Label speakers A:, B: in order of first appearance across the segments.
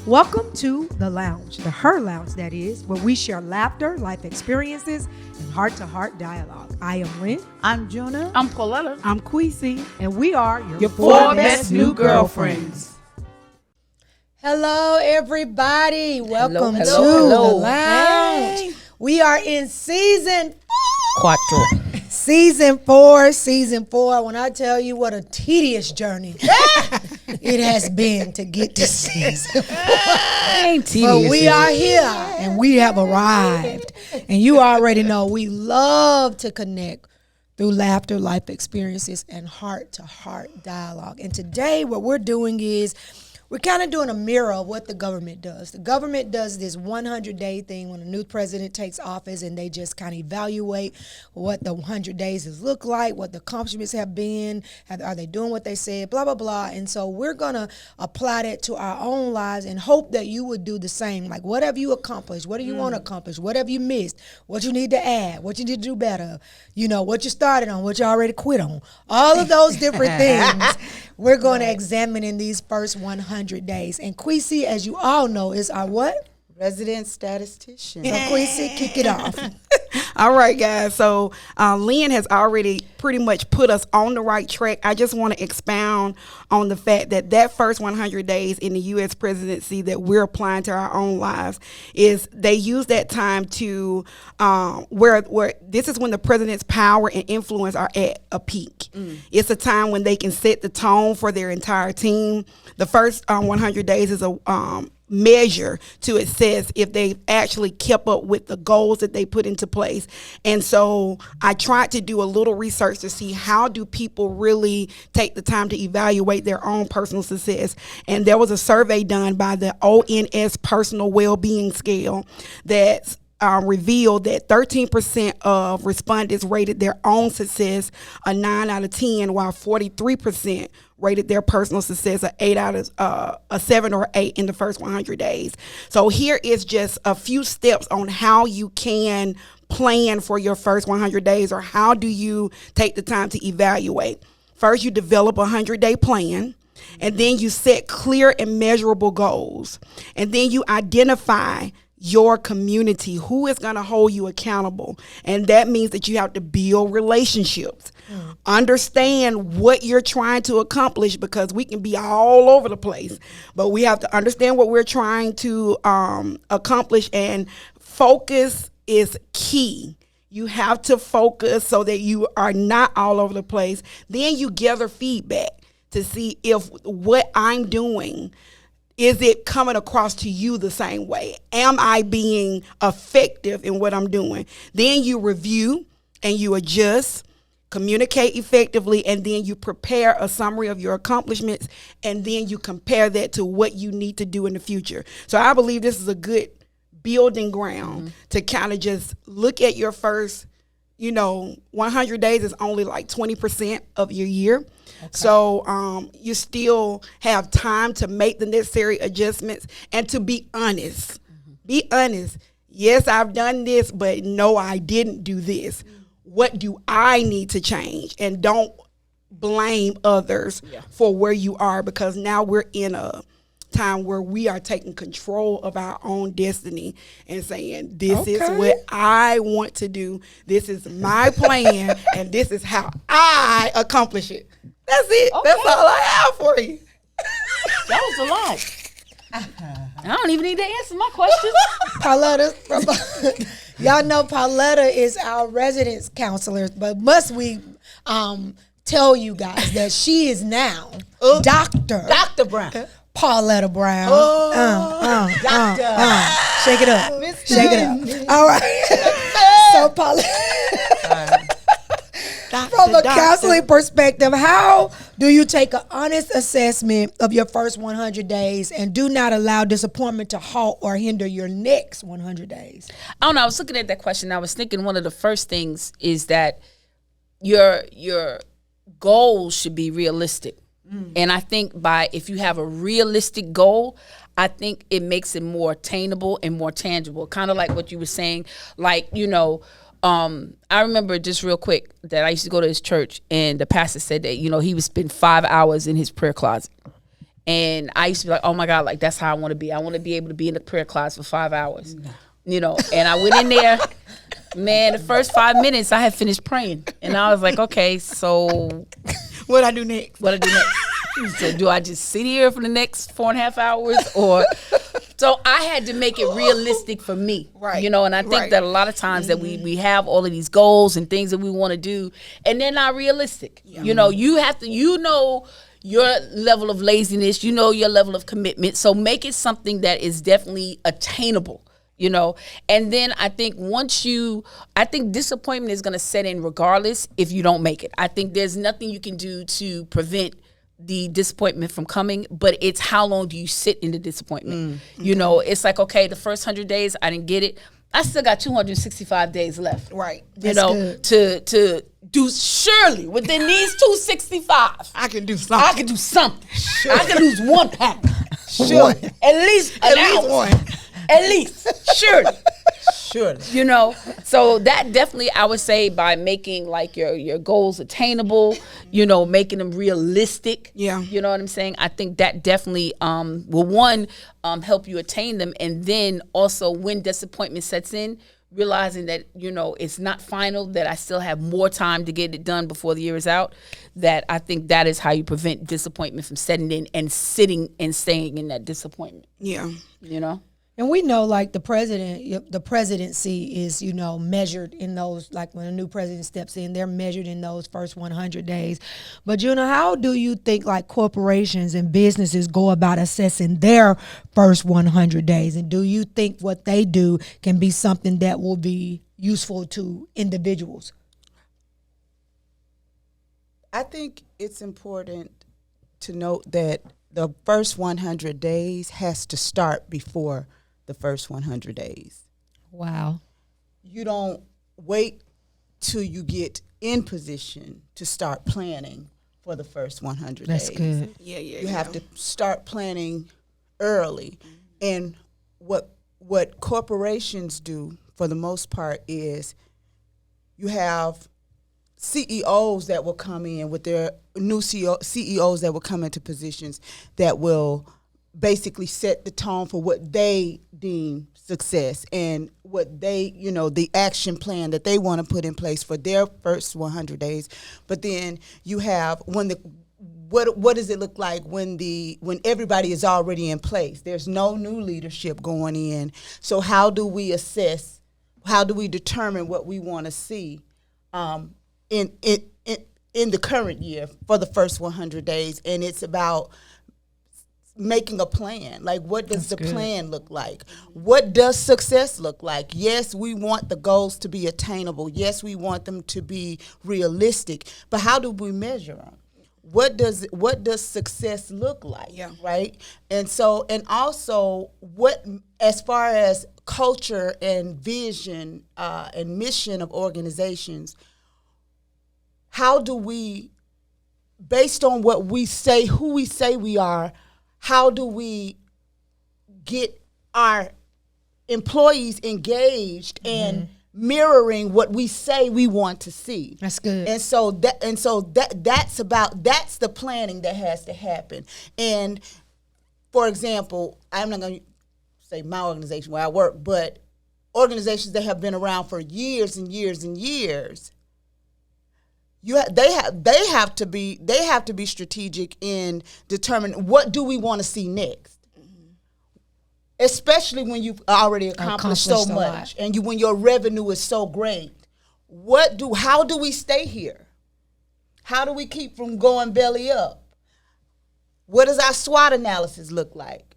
A: Welcome to The Lounge, the Her Lounge that is, where we share laughter, life experiences, and heart-to-heart dialogue. I am Lynn.
B: I'm Juna.
C: I'm Pauletta.
A: I'm Queasy, and we are
C: your four best new girlfriends.
D: Hello, everybody. Welcome to
C: hello.
D: The Lounge.
C: Hey.
D: We are in season
C: Quattro.
D: Season four. When I tell you what a tedious journey it has been to get to season 4.
C: Ain't tedious.
D: But we are here and we have arrived. And you already know we love to connect through laughter, life experiences, and heart-to-heart dialogue. And today what we're doing is we're kind of doing a mirror of what the government does. The government does this 100-day thing when a new president takes office, and they just kind of evaluate what the 100 days has looked like, what the accomplishments have been, are they doing what they said, blah, blah, blah. And so we're going to apply that to our own lives and hope that you would do the same. Like, what have you accomplished? What do you want to accomplish? What have you missed? What you need to add? What you need to do better? You know, what you started on, what you already quit on. All of those different things we're going to examine in these first 100 days. And Queasy, as you all know, is our what?
B: Resident statistician.
D: So Queasy, kick it off.
E: All right, guys. So Lynn has already pretty much put us on the right track. I just want to expound on the fact that first 100 days in the U.S. presidency that we're applying to our own lives is they use that time to where this is when the president's power and influence are at a peak. It's a time when they can set the tone for their entire team. The first 100 days is a measure to assess if they've actually kept up with the goals that they put into place. And so I tried to do a little research to see how do people really take the time to evaluate their own personal success. And there was a survey done by the ONS Personal Wellbeing Scale that revealed that 13% of respondents rated their own success a 9 out of 10, while 43% rated their personal success a 7 or 8 in the first 100 days. So here is just a few steps on how you can plan for your first 100 days, or how do you take the time to evaluate. First, you develop a 100-day plan. And then you set clear and measurable goals. And then you identify your community, who is going to hold you accountable. And that means that you have to build relationships. Understand what you're trying to accomplish, because we can be all over the place, but we have to understand what we're trying to accomplish, and focus is key. You have to focus so that you are not all over the place. Then you gather feedback to see if what I'm doing, is it coming across to you the same way? Am I being effective in what I'm doing? Then you review and you adjust, communicate effectively, and then you prepare a summary of your accomplishments, and then you compare that to what you need to do in the future. So I believe this is a good building ground to kind of just look at your first, 100 days is only like 20% of your year. Okay. So you still have time to make the necessary adjustments and to be honest. Be honest. Yes, I've done this, but no, I didn't do this. What do I need to change? And don't blame others for where you are, because now we're in a time where we are taking control of our own destiny and saying, this is what I want to do. This is my plan, and this is how I accomplish it. That's it. Okay. That's all I have for you.
C: That was a lot. I don't even need to answer my questions.
D: Pauletta, y'all know Pauletta is our residence counselor, but must we tell you guys that she is now Dr.
C: Brown.
D: Pauletta Brown.
C: Doctor.
D: Shake it up. Shake it up. All right. So Pauletta, from a counseling perspective, how do you take an honest assessment of your first 100 days and do not allow disappointment to halt or hinder your next 100 days?
C: I don't know. I was looking at that question. I was thinking one of the first things is that your goals should be realistic. And I think if you have a realistic goal, I think it makes it more attainable and more tangible. Kind of like what you were saying, like, I remember just real quick that I used to go to his church, and the pastor said that, he would spend 5 hours in his prayer closet. And I used to be like, oh my God, like that's how I want to be. I want to be able to be in the prayer class for 5 hours, you know. And I went in there, man, the first 5 minutes I had finished praying. And I was like, okay, so
E: What I do next?
C: what I do next? So do I just sit here for the next 4.5 hours or? So I had to make it realistic for me,
E: Right.
C: you know, and I think that a lot of times that we have all of these goals and things that we want to do, and they're not realistic. You know, you have to, you know, your level of laziness, you know, your level of commitment. So make it something that is definitely attainable, you know. And then I think I think disappointment is going to set in regardless if you don't make it. I think there's nothing you can do to prevent the disappointment from coming, but it's how long do you sit in the disappointment? You know, it's like, okay, the first 100 days I didn't get it. I still got 265 days left.
E: Right.
C: You know, to do, surely within these 265,
E: I can do something.
C: I can do something. I can lose 1 pound.
E: Sure.
C: At least an ounce.
E: one.
C: At least. Surely.
B: Surely.
C: You know, so that definitely, I would say, by making like your goals attainable, you know, making them realistic.
E: Yeah.
C: You know what I'm saying? I think that definitely will help you attain them, and then also when disappointment sets in, realizing that, you know, it's not final, that I still have more time to get it done before the year is out. That I think that is how you prevent disappointment from setting in and sitting and staying in that disappointment.
E: Yeah.
C: You know.
D: And we know, like, the presidency is, you know, measured in those, like when a new president steps in, they're measured in those first 100 days. But, Juna, how do you think, like, corporations and businesses go about assessing their first 100 days? And do you think what they do can be something that will be useful to individuals?
B: I think it's important to note that the first 100 days has to start before the first 100 days.
D: Wow.
B: You don't wait till you get in position to start planning for the first 100
D: That's
B: days.
D: good.
E: Yeah.
B: You have to start planning early. And what corporations do for the most part is you have CEOs that will come in with their new CEOs that will come into positions that will basically set the tone for what they deem success and what they, you know, the action plan that they want to put in place for their first 100 days. But then you have what does it look like when everybody is already in place? There's no new leadership going in. So how do we assess? How do we determine what we want to see in the current year for the first 100 days? And it's about making a plan. Like, what does the plan look like? What does success look like? Yes, we want the goals to be attainable. Yes, we want them to be realistic. But how do we measure them? What does success look like?
E: Yeah.
B: Right? And also what, as far as culture and vision and mission of organizations, how do we, based on what we say, who we say we are, how do we get our employees engaged and mirroring what we say we want to see?
D: That's good.
B: And so that's the planning that has to happen. And for example, I'm not going to say my organization where I work, but organizations that have been around for years and years and years, they have to be strategic in determining what do we want to see next, especially when you've already accomplished so much and when your revenue is so great. How do we stay here? How do we keep from going belly up? What does our SWOT analysis look like?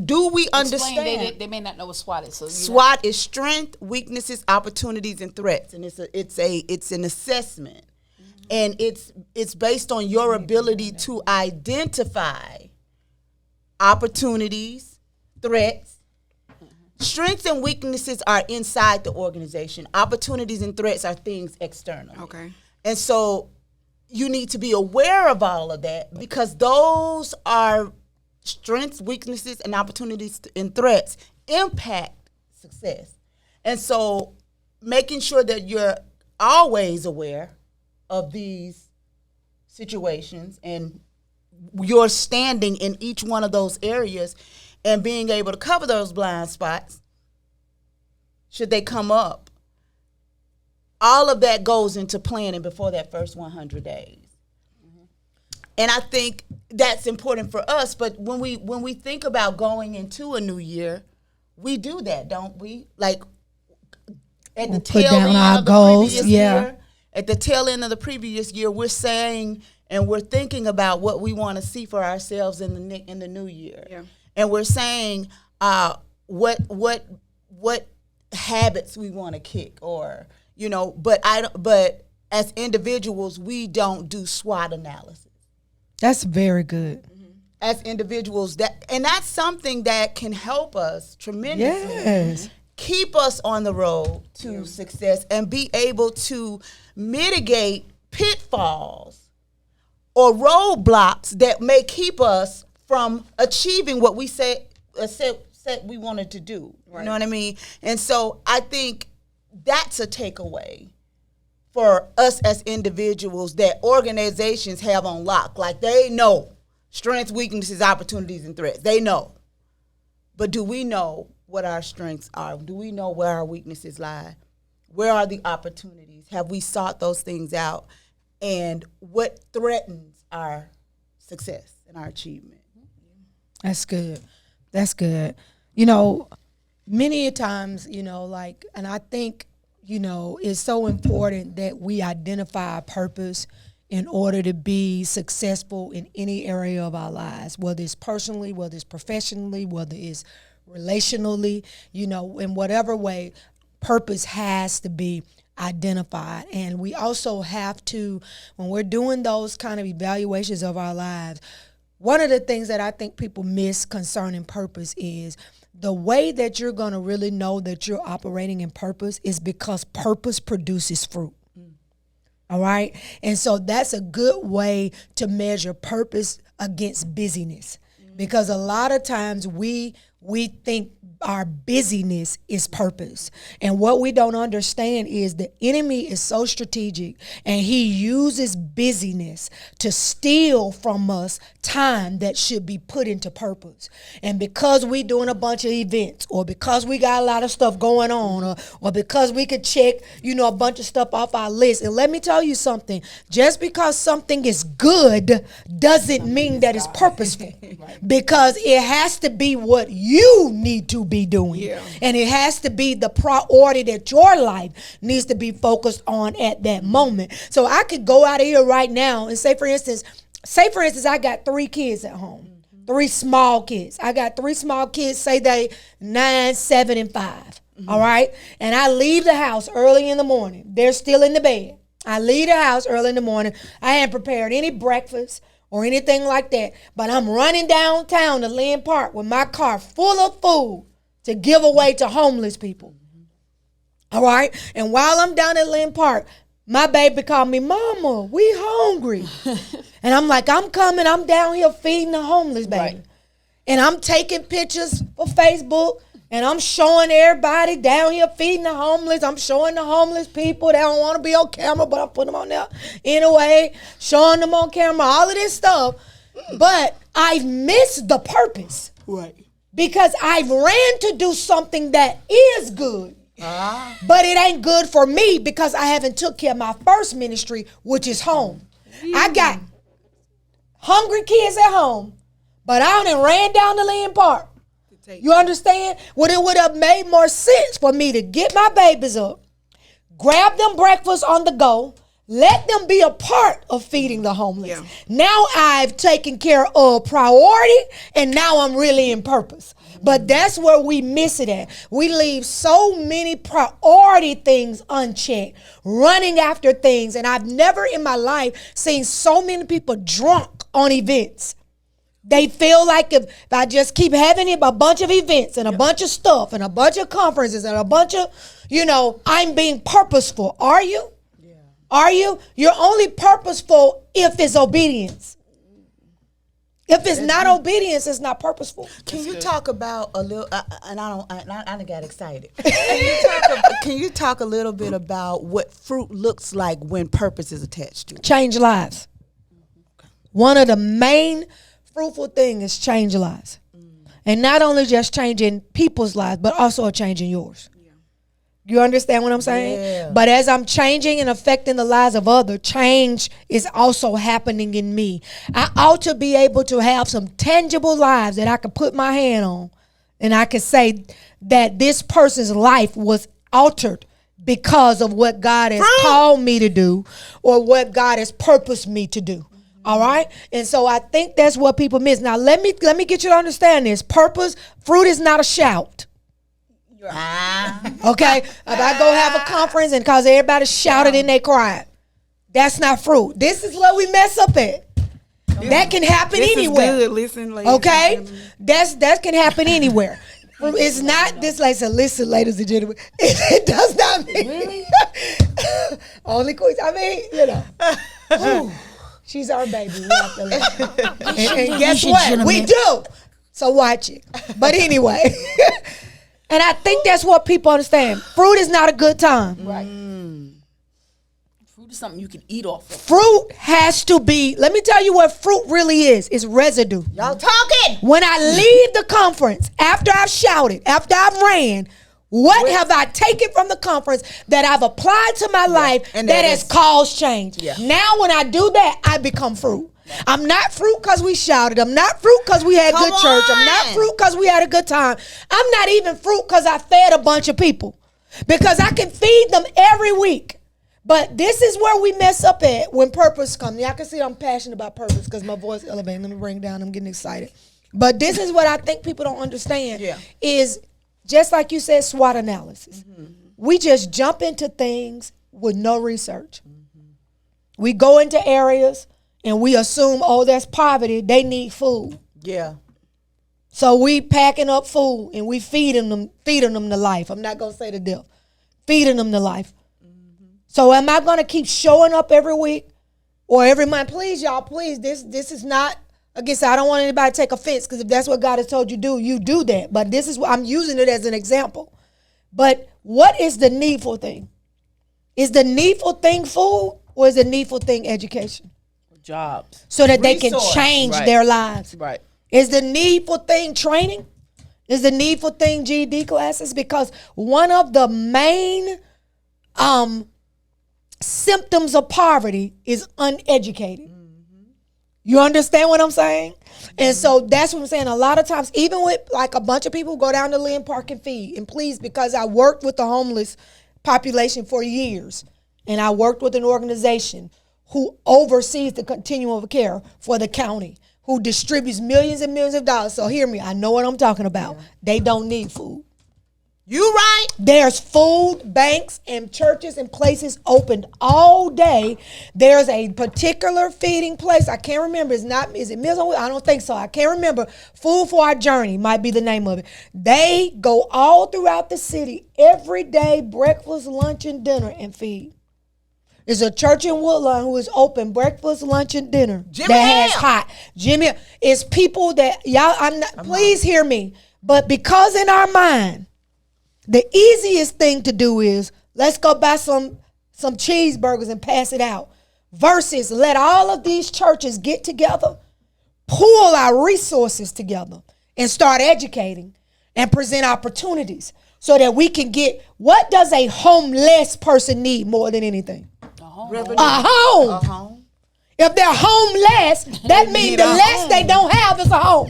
B: Do we understand?
C: They may not know what SWOT is. So
B: SWOT is strength, weaknesses, opportunities, and threats, and it's an assessment, and it's based on your ability to identify opportunities, threats. Strengths and weaknesses are inside the organization. Opportunities and threats are things external.
E: Okay.
B: And so you need to be aware of all of that, because those are strengths, weaknesses, and opportunities and threats impact success. And so making sure that you're always aware of these situations and your standing in each one of those areas and being able to cover those blind spots should they come up. All of that goes into planning before that first 100 days. And I think that's important for us. But when we think about going into a new year, we do that, don't we? Like at the tail end of the previous year, at the tail end of the previous year, we're saying and we're thinking about what we want to see for ourselves in the new year. Yeah. And we're saying what habits we want to kick, or but as individuals, we don't do SWOT analysis.
D: That's very good.
B: As individuals, that's something that can help us tremendously.
D: Yes.
B: Keep us on the road to success and be able to mitigate pitfalls or roadblocks that may keep us from achieving what we said we wanted to do. Right. You know what I mean? And so I think that's a takeaway for us as individuals that organizations have on lock. Like, they know strengths, weaknesses, opportunities, and threats. They know. But do we know what our strengths are? Do we know where our weaknesses lie? Where are the opportunities? Have we sought those things out? And what threatens our success and our achievement?
D: That's good. That's good. Many times, and I think, it's so important that we identify our purpose in order to be successful in any area of our lives, whether it's personally, whether it's professionally, whether it's relationally, in whatever way, purpose has to be identified. And we also have to, when we're doing those kind of evaluations of our lives, one of the things that I think people miss concerning purpose is the way that you're going to really know that you're operating in purpose is because purpose produces fruit. All right? And so that's a good way to measure purpose against busyness. Because a lot of times we think our busyness is purpose. And what we don't understand is the enemy is so strategic, and he uses busyness to steal from us time that should be put into purpose. And because we doing a bunch of events, or because we got a lot of stuff going on, or because we could check, a bunch of stuff off our list. And let me tell you something, just because something is good doesn't mean that it's purposeful. Because it has to be what you need to be doing. Yeah. And it has to be the priority that your life needs to be focused on at that moment. So I could go out of here right now and say, for instance, I got 3 kids at home. 3 small kids. I got 3 small kids, say they 9, 7, and 5. All right? And I leave the house early in the morning. They're still in the bed. I leave the house early in the morning. I hadn't prepared any breakfast or anything like that. But I'm running downtown to Lynn Park with my car full of food to give away to homeless people. All right? And while I'm down at Lynn Park, my baby called me, "Mama, we hungry." And I'm like, I'm coming. I'm down here feeding the homeless, baby. Right. And I'm taking pictures for Facebook, and I'm showing everybody down here feeding the homeless. I'm showing the homeless people. They don't want to be on camera, but I'm putting them on there anyway, showing them on camera, all of this stuff. But I've missed the purpose.
B: Right.
D: Because I've ran to do something that is good. But it ain't good for me because I haven't took care of my first ministry, which is home. I got hungry kids at home, but I done ran down to Lynn Park. You understand? Well, it would have made more sense for me to get my babies up, grab them breakfast on the go, let them be a part of feeding the homeless. Yeah. Now I've taken care of priority, and now I'm really in purpose. But that's where we miss it at. We leave so many priority things unchecked, running after things. And I've never in my life seen so many people drunk on events. They feel like if I just keep having a bunch of events and a bunch of stuff and a bunch of conferences and a bunch of, I'm being purposeful. Are you? Are you? You're only purposeful if it's obedience. If it's not obedience, it's not purposeful.
B: Can you talk about a little? I done got excited. Can you talk a little bit about what fruit looks like when purpose is attached to it?
D: Change lives. one of the main fruitful things is change lives. And not only just changing people's lives, but also changing yours. You understand what I'm saying?
B: Yeah.
D: But as I'm changing and affecting the lives of others, change is also happening in me. I ought to be able to have some tangible lives that I can put my hand on. And I can say that this person's life was altered because of what God has called me to do or what God has purposed me to do. All right. And so I think that's what people miss. Now, let me get you to understand this. Purpose, fruit is not a shout. Okay. If I go have a conference and cause everybody shouted and they cried, that's not fruit. This is where we mess up at. That can happen
E: This
D: anywhere.
E: is good. Listen, ladies.
D: Okay. That can happen anywhere. It's not this like so listen, ladies and gentlemen. It does not mean really? Only queens. I mean, you know. Ooh, she's our baby. We have to let her. And guess what? We do. So watch it. But anyway. And I think that's what people understand. Fruit is not a good time.
C: Right. Fruit is something you can eat off of.
D: Fruit has to be, let me tell you what fruit really is. It's residue.
B: Y'all talking?
D: When I leave the conference, after I've shouted, after I've ran, what have I taken from the conference that I've applied to my life
B: And
D: that
B: that
D: has
B: is-
D: caused change?
B: Yeah.
D: Now when I do that, I become fruit. I'm not fruit because we shouted. I'm not fruit because we had
B: Come
D: good church. I'm not
B: on.
D: fruit because we had a good time. I'm not even fruit because I fed a bunch of people. Because I can feed them every week. But this is where we mess up at when purpose comes. Y'all can see I'm passionate about purpose because my voice elevating. Let me bring it down. I'm getting excited. But this is what I think people don't understand is just like you said, SWOT analysis. We just jump into things with no research. We go into areas and we assume, oh, that's poverty. They need food.
B: Yeah.
D: So we packing up food and we feeding them to life. I'm not gonna say to death. Feeding them to life. So am I gonna keep showing up every week or every month? Please, y'all, please. This is not against. I don't want anybody to take offense because if that's what God has told you to do, you do that. But this is what I'm using it as an example. But what is the needful thing? Is the needful thing food or is the needful thing education?
C: Jobs.
D: So that they can
B: Resource.
D: change
C: Right.
D: their lives.
C: Right.
D: Is the needful thing training? Is the needful thing GED classes? Because one of the main symptoms of poverty is uneducated. You understand what I'm saying? And so that's what I'm saying. A lot of times, even with like a bunch of people who go down to Lynn Park and feed, and please, because I worked with the homeless population for years, and I worked with an organization who oversees the continuum of care for the county, who distributes millions and millions of dollars. So hear me, I know what I'm talking about. They don't need food.
B: You right.
D: There's food banks and churches and places opened all day. There's a particular feeding place. I can't remember. Is it Meals on Wheels? I don't think so. I can't remember. Food for Our Journey might be the name of it. They go all throughout the city every day, breakfast, lunch, and dinner, and feed. There's a church in Woodlawn who is open breakfast, lunch, and dinner
B: Jimmy
D: that has
B: Ham.
D: hot. Jimmy, it's people that y'all. Please hear me. But because in our mind, the easiest thing to do is let's go buy some cheeseburgers and pass it out. Versus let all of these churches get together, pool our resources together, and start educating and present opportunities so that we can get what does a homeless person need more than anything?
B: Revenue.
D: A home.
B: A home.
D: If they're homeless, that means the less they don't have is a home.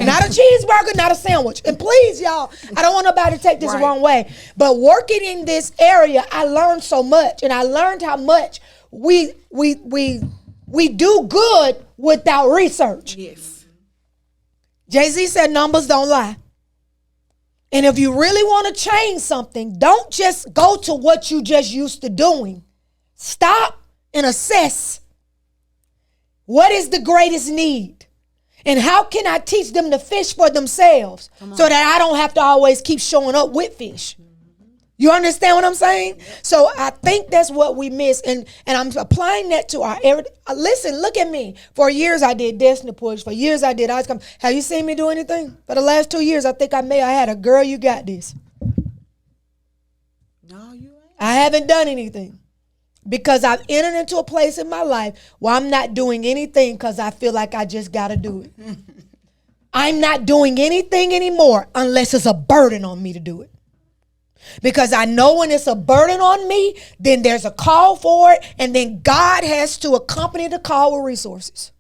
D: Not a cheeseburger, not a sandwich. And please, y'all, I don't want nobody to take this the wrong way. But working in this area, I learned so much. And I learned how much we do good without research.
E: Yes.
D: Jay-Z said numbers don't lie. And if you really want to change something, don't just go to what you just used to doing. Stop and assess. What is the greatest need? And how can I teach them to fish for themselves so that I don't have to always keep showing up with fish? You understand what I'm saying? So I think that's what we miss. And I'm applying that to our area. Listen, look at me. For years I did Destiny Push. For years I did Ice Come. Have you seen me do anything? For the last 2 years, I think I had a girl, you got this.
B: No, you ain't.
D: I haven't done anything. Because I've entered into a place in my life where I'm not doing anything because I feel like I just got to do it. I'm not doing anything anymore unless it's a burden on me to do it. Because I know when it's a burden on me, then there's a call for it, and then God has to accompany the call with resources.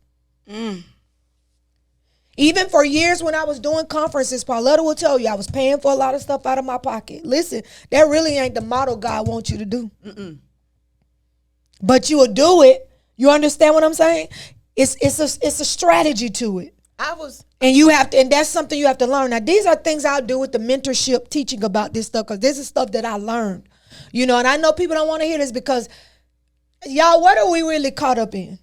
D: Even for years when I was doing conferences, Pauletta will tell you, I was paying for a lot of stuff out of my pocket. Listen, that really ain't the model God wants you to do. But you will do it. You understand what I'm saying? It's a strategy to it. And you have to, and that's something you have to learn. Now, these are things I'll do with the mentorship teaching about this stuff, because this is stuff that I learned. You know, and I know people don't want to hear this because, y'all, what are we really caught up in?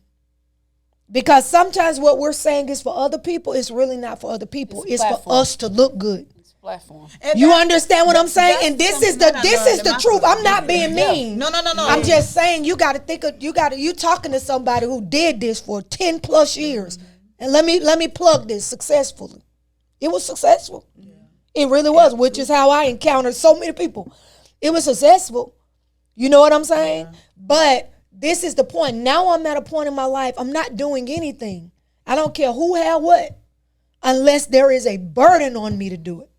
D: Because sometimes what we're saying is for other people, it's really not for other people. It's for us to look good.
C: Platform.
D: You understand what I'm saying? And this is the truth. I'm not being mean.
B: No.
D: I'm just saying you got to think of you talking to somebody who did this for 10 plus years. And let me plug this successfully. It was successful. Yeah. It really was, which is how I encountered so many people. It was successful. You know what I'm saying? Yeah. But this is the point. Now I'm at a point in my life, I'm not doing anything. I don't care who had what, unless there is a burden on me to do it.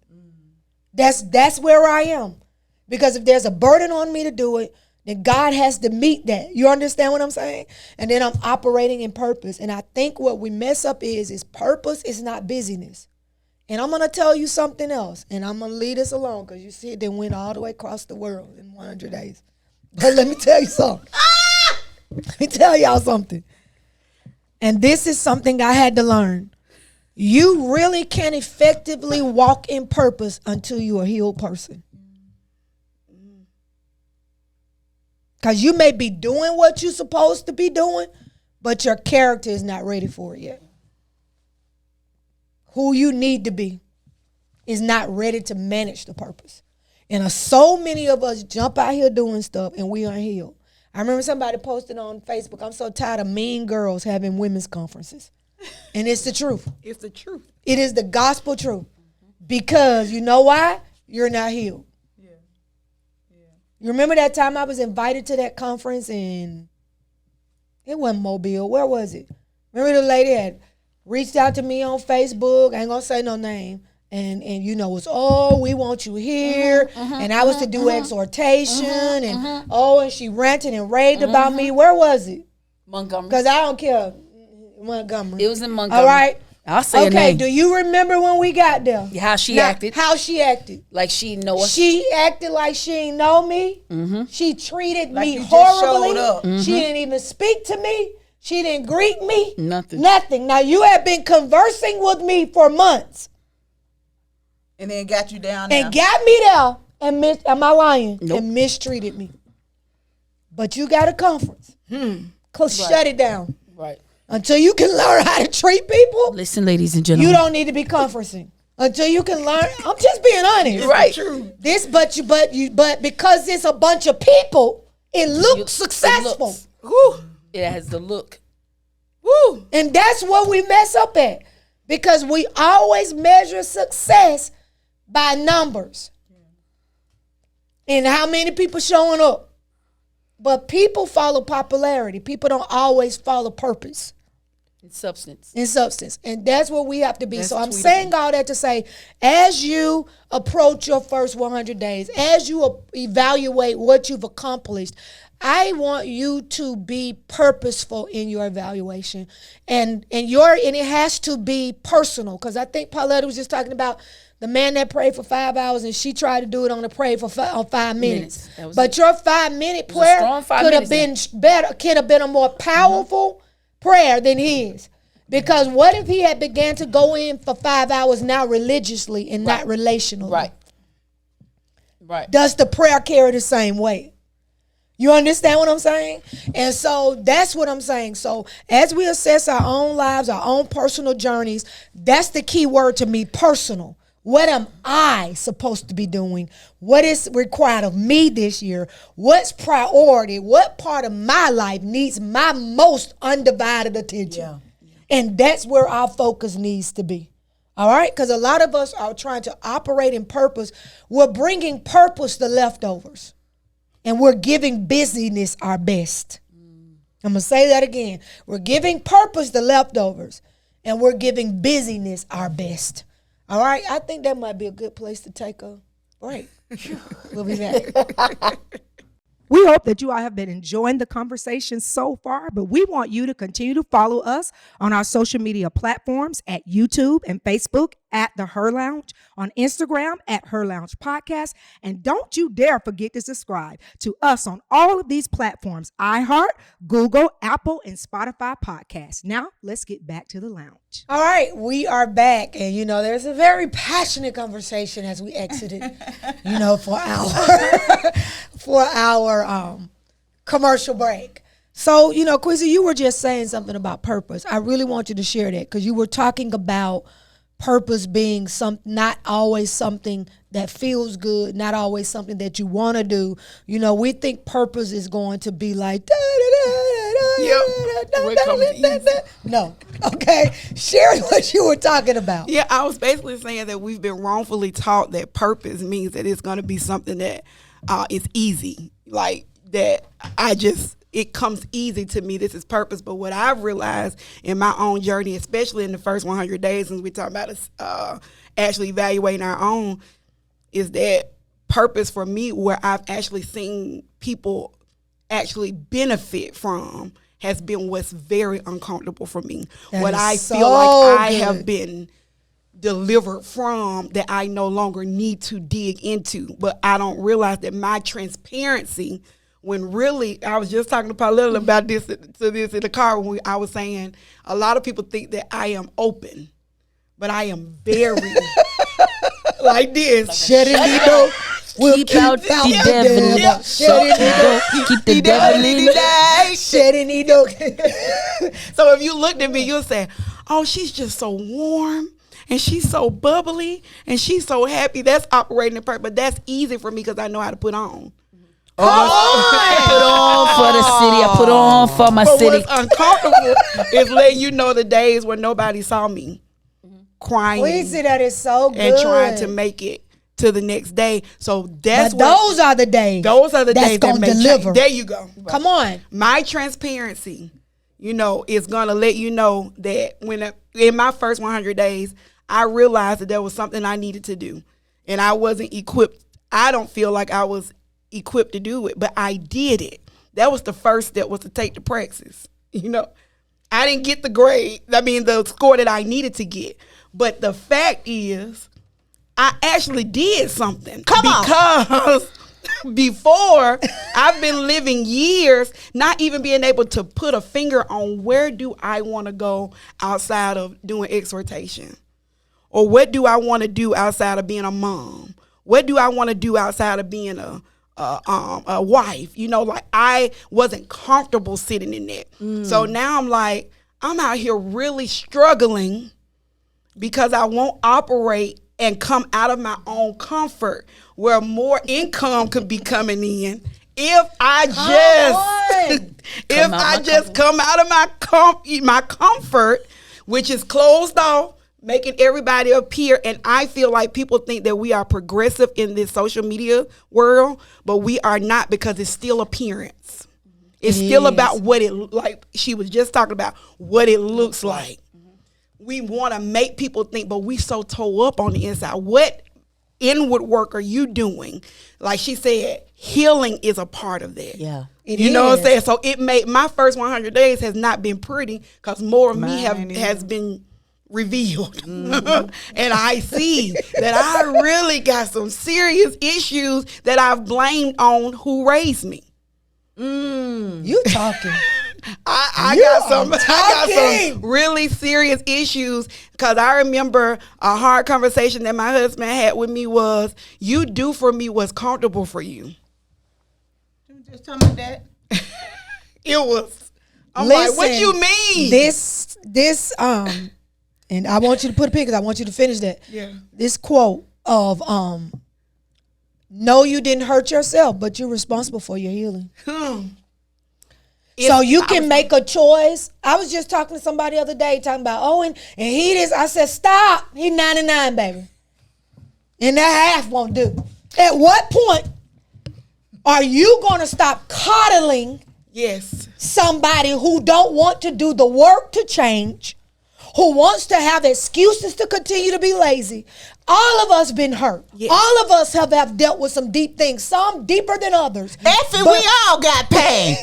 D: That's where I am. Because if there's a burden on me to do it, then God has to meet that. You understand what I'm saying? And then I'm operating in purpose. And I think what we mess up is purpose is not busyness. And I'm going to tell you something else. And I'm going to leave this alone because you see it then went all the way across the world in 100 days. But let me tell you something. Let me tell y'all something. And this is something I had to learn. You really can't effectively walk in purpose until you're a healed person. Because you may be doing what you're supposed to be doing, but your character is not ready for it yet. Who you need to be is not ready to manage the purpose. And so many of us jump out here doing stuff and we aren't healed. I remember somebody posted on Facebook, I'm so tired of mean girls having women's conferences. And it's the truth.
E: It's the truth.
D: It is the gospel truth. Because you know why? You're not healed. You remember that time I was invited to that conference and it wasn't Mobile. Where was it? Remember the lady had reached out to me on Facebook. I ain't gonna say no name. And you know, it was, we want you here. And I was to do exhortation. And she ranted and raved about me. Where was it?
C: Montgomery.
D: Because I don't care. Montgomery.
C: It was in Montgomery.
D: All right.
C: I'll say her name.
D: Do you remember when we got there?
C: How she acted.
D: How she acted.
C: Like she didn't know us.
D: She acted like she didn't know me. She treated
B: like
D: me
B: you just
D: horribly.
B: showed up.
D: She didn't even speak to me. She didn't greet me.
C: Nothing.
D: Now you have been conversing with me for months.
B: And then got you down there.
D: And got me there. And am I lying?
C: Nope.
D: And mistreated me. But you got a conference. Shut it down.
C: Right.
D: Until you can learn how to treat people.
C: Listen, ladies and gentlemen.
D: You don't need to be conferencing. Until you can learn. I'm just being honest.
C: Right.
B: True.
D: But because it's a bunch of people, it looks successful.
C: It has the look.
D: Woo. And that's what we mess up at. Because we always measure success by numbers. And how many people showing up. But people follow popularity. People don't always follow purpose.
C: In substance.
D: And that's what we have to be. So I'm saying all that to say, as you approach your first 100 days, as you evaluate what you've accomplished, I want you to be purposeful in your evaluation. And it has to be personal. Because I think Pauletta was just talking about the man that prayed for 5 hours and she tried to do it on a prayer for 5 minutes. But your 5-minute prayer could have been better, could have been a more powerful prayer than his. Because what if he had began to go in for 5 hours now religiously and not relationally? Right. Does the prayer carry the same weight? You understand what I'm saying? And so that's what I'm saying. So as we assess our own lives, our own personal journeys, that's the key word to me, personal. What am I supposed to be doing? What is required of me this year? What's priority? What part of my life needs my most undivided attention? And that's where our focus needs to be. All right? Because a lot of us are trying to operate in purpose. We're bringing purpose to leftovers. and we're giving busyness our best. I'm going to say that again. We're giving purpose the leftovers, and we're giving busyness our best. All right? I think that might be a good place to take a break. We'll be back.
A: We hope that you all have been enjoying the conversation so far, but we want you to continue to follow us on our social media platforms at YouTube and Facebook at The Her Lounge, on Instagram at Her Lounge Podcast, and don't you dare forget to subscribe to us on all of these platforms: iHeart, Google, Apple, and Spotify podcasts. Now, let's get back to the lounge.
D: All right, we are back, and there's a very passionate conversation as we exited, for our commercial break. So, Quizzy, you were just saying something about purpose. I really want you to share that, because you were talking about purpose being not always something that feels good, not always something that you want to do. We think purpose is going to be like no. Okay, share what you were talking about.
E: Yeah, I was basically saying that we've been wrongfully taught that purpose means that it's going to be something that is easy, like that it comes easy to me. This is purpose. But what I've realized in my own journey, especially in the first 100 days, and we talk about actually evaluating our own, is that purpose for me, where I've actually seen people actually benefit from, has been what's very uncomfortable for me. What I feel like I have been delivered from, that I no longer need to dig into. But I don't realize that my transparency, when really, I was just talking to Pauletta about this in the car when I was saying, a lot of people think that I am open, but I am very like this.
C: We'll keep out the devil. Keep the devil in.
E: So if you looked at me, you'll say, oh, she's just so warm, and she's so bubbly, and she's so happy. That's operating in purpose. But that's easy for me because I know how to put on.
C: I put on for the city. I put on for my city.
E: What's uncomfortable is letting you know the days when nobody saw me crying.
D: We see that is so good.
E: And trying to make it to the next day. So
D: those are the days.
E: Those are the days that make
D: deliver.
E: Change. There you go.
D: Come on.
E: My transparency, is gonna let you know that when in my first 100 days, I realized that there was something I needed to do, and I wasn't equipped. I don't feel like I was equipped to do it, but I did it. That was the first step, was to take the praxis. I didn't get the score that I needed to get, but the fact is, I actually did something. Because before, I've been living years not even being able to put a finger on where do I want to go outside of doing exhortation, or what do I want to do outside of being a mom, what do I want to do outside of being a wife. I wasn't comfortable sitting in that. So now I'm like, I'm out here really struggling because I won't operate and come out of my own comfort, where more income could be coming in if I just come out of my comfort, which is closed off, making everybody appear. And I feel like people think that we are progressive in this social media world, but we are not, because it's still appearance. It's still about what it, like she was just talking about, what it looks like. We want to make people think, but we so toe up on the inside. What inward work are you doing? Like she said, healing is a part of that.
C: Yeah.
E: You know what I'm saying? So it made my first 100 days has not been pretty, because more of me has been revealed. And I see that I really got some serious issues that I've blamed on who raised me.
D: You talking.
E: I got some really serious issues, because I remember a hard conversation that my husband had with me was, you do for me what's comfortable for you.
B: Just tell me that.
E: It was. I'm like, what you mean?
D: This and I want you to put a picture. I want you to finish that.
E: Yeah.
D: This quote of no, you didn't hurt yourself, but you're responsible for your healing. So you can make a choice. I was just talking to somebody the other day talking about, and he this. I said, stop. He 99, baby. And that half won't do. At what point Are you going to stop coddling
E: Yes.
D: somebody who don't want to do the work to change, who wants to have excuses to continue to be lazy? All of us been hurt.
E: Yes.
D: All of us have dealt with some deep things, some deeper than others.
B: Effie,
D: But-
B: we all got pain.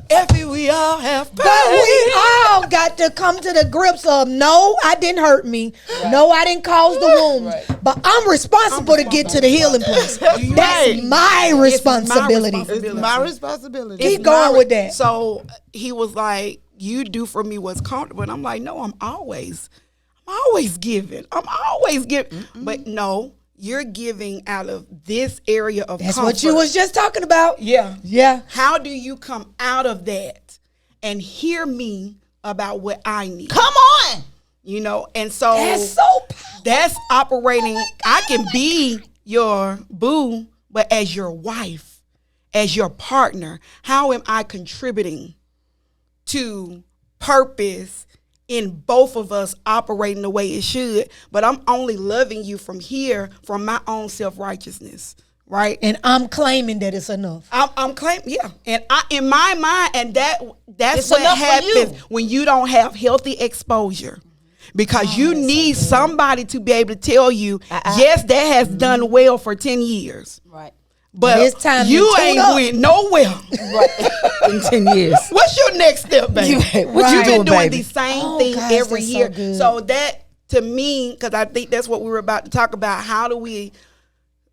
B: Effie, we all have pain.
D: But we all got to come to the grips of, no, I didn't hurt me. No, I didn't cause the wound. But I'm responsible to get to the healing place. That's
B: Right.
D: my responsibility.
B: It's my responsibility.
D: Keep going with that.
E: So he was like, you do for me what's comfortable. And I'm like, no, I'm always giving. I'm always giving. But no, you're giving out of this area of
D: That's
E: comfort.
D: what you was just talking about.
E: Yeah.
D: Yeah.
E: How do you come out of that and hear me about what I need?
B: Come on.
E: You know, and so
D: That's so powerful.
E: that's operating. I can be your boo, but as your wife, as your partner, how am I contributing to purpose in both of us operating the way it should? But I'm only loving you from here, from my own self-righteousness, right?
D: And I'm claiming that it's enough.
E: I'm claiming, yeah. And I, in my mind, and that's
B: It's
E: what
B: enough for
E: happens
B: you.
E: when you don't have healthy exposure. Because you need somebody to be able to tell you, yes, that has done well for 10 years.
C: Right.
E: But
D: It's time to
E: you
D: tune
E: ain't
D: up.
E: went nowhere.
B: In 10 years.
E: What's your next step, baby?
B: What you
E: You've
B: doing,
E: been doing
B: baby?
E: the same
D: Oh,
E: thing
D: gosh,
E: every
D: that's so
E: year.
D: good.
E: So that, to me, because I think that's what we were about to talk about, how do we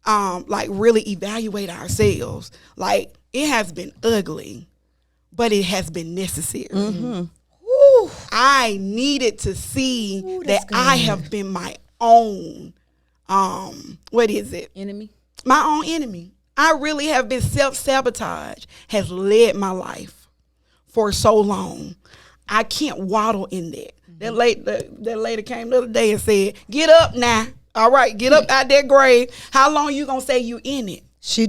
E: like really evaluate ourselves? Like, it has been ugly, but it has been necessary.
D: Woo.
E: I needed to see
D: that's
E: that I
D: good.
E: have been my own what is it?
C: Enemy.
E: My own enemy. I really have been self-sabotage has led my life for so long. I can't waddle in that. That lady came the other day and said, get up now. All right, get up out that grave. How long you gonna say you in it?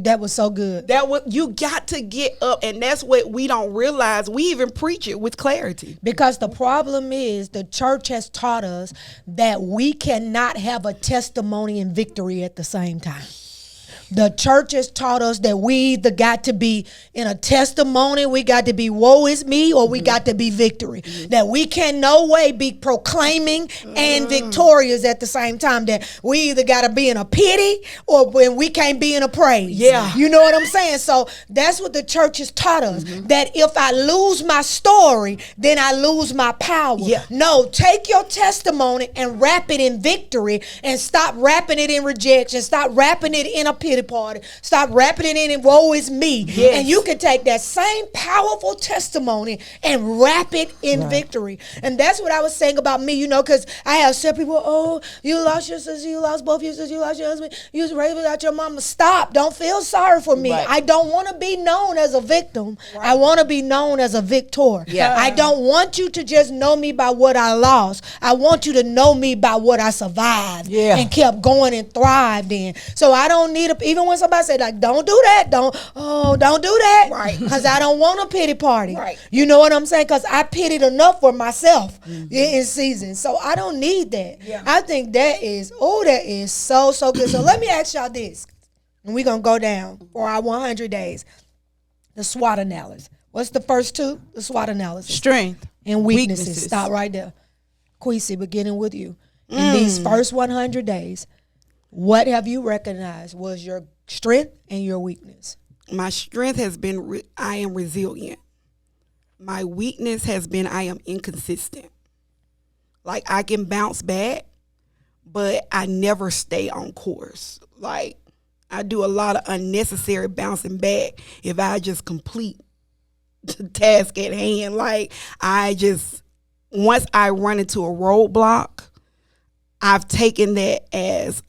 D: That was so good.
E: That what you got to get up, and that's what we don't realize. We even preach it with clarity.
D: Because the problem is the church has taught us that we cannot have a testimony and victory at the same time. The church has taught us that we either got to be in a testimony, we got to be woe is me, or we got to be victory. That we can no way be proclaiming and victorious at the same time. That we either got to be in a pity or when we can't be in a praise.
E: Yeah.
D: You know what I'm saying? So that's what the church has taught us. That if I lose my story, then I lose my power.
E: Yeah.
D: No, take your testimony and wrap it in victory and stop wrapping it in rejection. Stop wrapping it in a pity party. Stop wrapping it in woe is me.
E: Yes.
D: And you can take that same powerful testimony and wrap it in victory. And that's what I was saying about me, you know, because I have said people, oh, you lost your sister, you lost both your sisters, you lost your husband, you was raised without your mama. Stop. Don't feel sorry for me.
C: Right.
D: I don't want to be known as a victim. I want to be known as a victor.
C: Yeah.
D: I don't want you to just know me by what I lost. I want you to know me by what I survived and kept going and thrived in. So I don't need even when somebody say like, don't do that, don't do that.
E: Right.
D: Because I don't want a pity party.
E: Right.
D: You know what I'm saying? Because I pitied enough for myself in season. So I don't need that.
E: Yeah.
D: I think that is so good. So let me ask y'all this. And we're going to go down for our 100 days. The SWOT analysis. What's the first two? The SWOT analysis.
B: Strength.
D: And weaknesses.
B: Weaknesses.
D: Stop right there. Queasy, beginning with you. In these first 100 days, what have you recognized was your strength and your weakness?
E: My strength has been I am resilient. My weakness has been I am inconsistent. Like, I can bounce back, but I never stay on course. Like, I do a lot of unnecessary bouncing back if I just complete the task at hand. Like, once I run into a roadblock, I've taken that as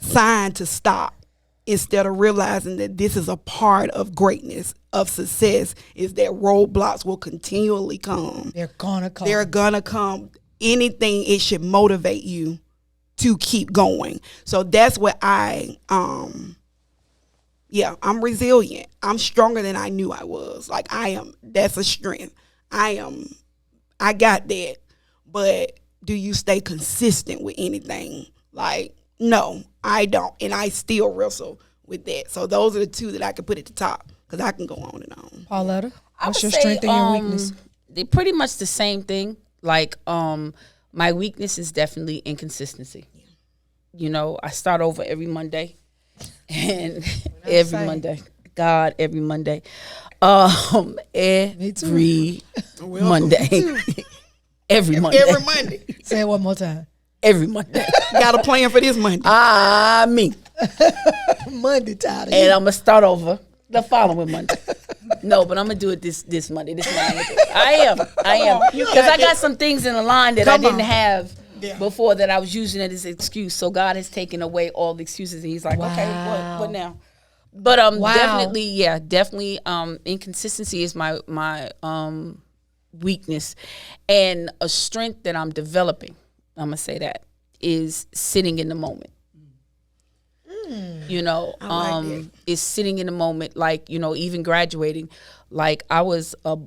E: sign to stop, instead of realizing that this is a part of greatness, of success, is that roadblocks will continually come.
D: They're gonna come.
E: They're gonna come. Anything, it should motivate you to keep going. So that's what I'm resilient. I'm stronger than I knew I was. Like, that's a strength. I got that. But do you stay consistent with anything? Like, No, I don't. And I still wrestle with that. So those are the two that I can put at the top because I can go on and on.
D: Pauletta,
C: I
D: what's
C: would
D: your
C: say,
D: strength and your weakness?
C: They're pretty much the same thing. Like, my weakness is definitely inconsistency. You know, I start over every Monday, and every Monday, God, every Monday, every Monday, every Monday,
E: Every Monday.
D: Say it one more time.
C: every Monday.
E: Got a plan for this Monday.
C: Me.
D: Monday, tired of
C: And
D: you.
C: I'm gonna start over the following Monday. No, but I'm gonna do it this Monday. This Monday. I am because I got some things in the line that I didn't have before that I was using it as an excuse. So God has taken away all the excuses, and He's like, okay, what now? But definitely, inconsistency is my weakness, and a strength that I'm developing. I'm gonna say that is sitting in the moment. You know, is sitting in the moment. Like, you know, even graduating, like I was a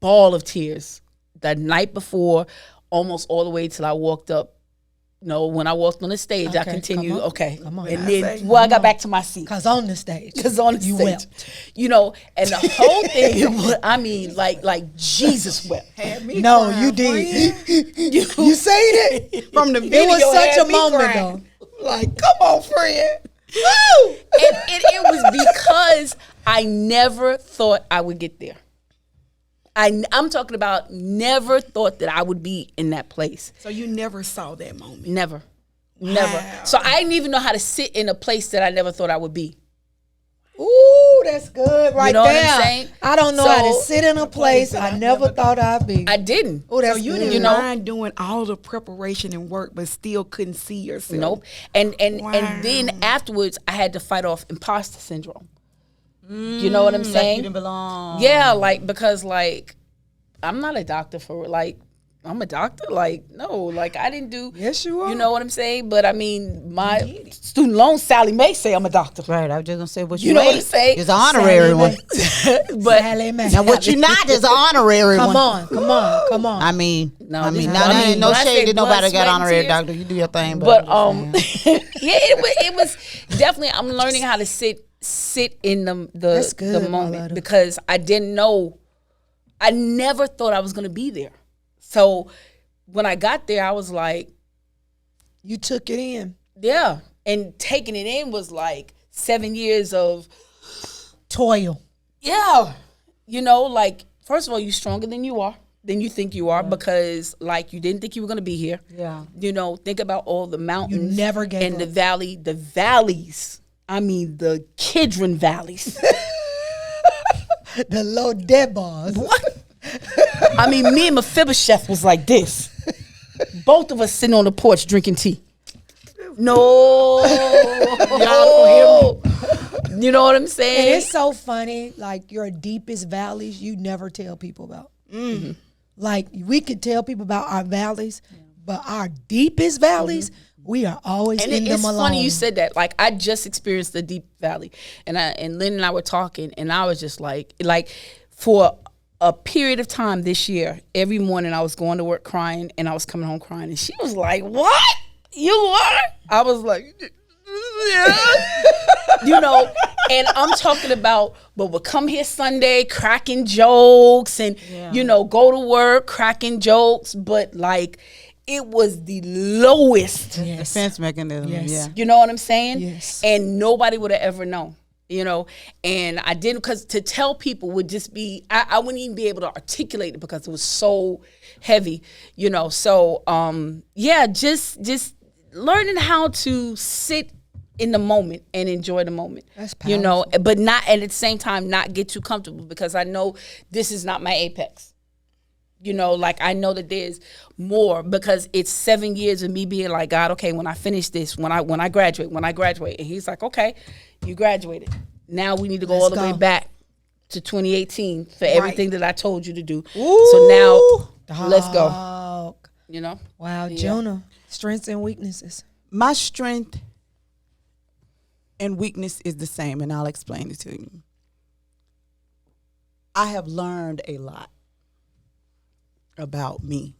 C: ball of tears the night before, almost all the way till I walked up. You know, when I walked on the stage, I continued.
D: Come on.
C: And then, I got back to my seat.
D: Cause on the stage,
C: Because on the
D: you
C: stage,
D: wept.
C: you know, and the whole thing, I mean, like Jesus wept.
D: No, you did. You say that
E: From the video,
D: it was such
E: had
D: a
E: me
D: moment
E: crying.
D: though. Like, come on, friend.
C: And it was because I never thought I would get there. I'm talking about never thought that I would be in that place.
E: So you never saw that moment.
C: Never.
E: Wow.
C: So I didn't even know how to sit in a place that I never thought I would be.
D: Ooh, that's good right
C: know what I'm
D: there.
C: saying?
D: I don't know how to
C: So-
D: sit in a place I never thought I'd be.
C: I didn't.
D: Oh, that's
E: So you
D: good.
E: didn't
C: You know?
E: mind doing all the preparation and work, but still couldn't see yourself.
C: Nope. And
E: Wow.
C: then afterwards, I had to fight off imposter syndrome. You know what I'm saying?
B: You didn't belong.
C: Yeah, like, because like I'm not a doctor for like I'm a doctor. Like, no, like I didn't do.
D: Yes, you are.
C: You know what I'm saying? But I mean, my student loan Sally Mae say I'm a doctor.
B: Right, I was just gonna say what
C: You know what I'm saying?
B: It's an honorary one.
C: But
D: Sally Mae.
B: Now what you not is an honorary
D: Come
B: one.
D: come on.
B: I mean,
C: No,
B: I
C: this
B: mean,
C: is-
B: now
C: I
B: there ain't
C: mean,
B: no
C: when I say
B: shade that
C: blood,
B: nobody
C: sweat,
B: got
C: and
B: honorary
C: tears,
B: doctor. You do your thing,
C: but
B: I'm just saying.
C: yeah, it was definitely. I'm learning how to sit in
D: That's
C: the
D: good,
C: moment
D: Marletta.
C: because I didn't know. I never thought I was gonna be there. So when I got there, I was like,
D: You took it in.
C: yeah, and taking it in was like 7 years of
D: Toil.
C: yeah. You know, like first of all, you're stronger than you think you are because like you didn't think you were gonna be here.
B: Yeah.
C: You know, think about all the mountains.
D: never gave
C: and
D: up.
C: the valleys. I mean, the Kidron valleys.
D: The low dead bars.
C: What? I mean, me and Mephibosheth was like this. Both of us sitting on the porch drinking tea. No. You know what I'm
D: And
C: saying?
D: it's so funny, like your deepest valleys, you never tell people about.
C: Mm-hmm.
D: Like we could tell people about our valleys, but our deepest valleys, we are always
C: And
D: in them
C: it's
D: alone.
C: funny you said that. Like I just experienced the deep valley, and Lynn and I were talking, and I was just like for a period of time this year, every morning I was going to work crying, and I was coming home crying, and she was like, "What? You are?" I was like, "Yeah." You know, and I'm talking about, but we'll come here Sunday cracking jokes, and you know, go to work cracking jokes, but like. It was the lowest.
B: Defense mechanism.
D: Yes.
B: Yeah.
C: You know what I'm saying?
D: Yes.
C: And nobody would have ever known, you know? And I didn't, because to tell people would just be, I wouldn't even be able to articulate it because it was so heavy, you know? So, yeah, just learning how to sit in the moment and enjoy the moment.
D: That's
C: you know, but not, and at the same time, not get too comfortable because I know this is not my apex. You know, like I know that there's more because it's 7 years of me being like, God, okay, when I finish this, when I graduate, and he's like, okay, you graduated. Now we need to go all the way back to 2018 for everything that I told you to do. So now let's go. You know?
D: Wow, Jonah, strengths and weaknesses.
B: My strength and weakness is the same, and I'll explain it to you. I have learned a lot about me.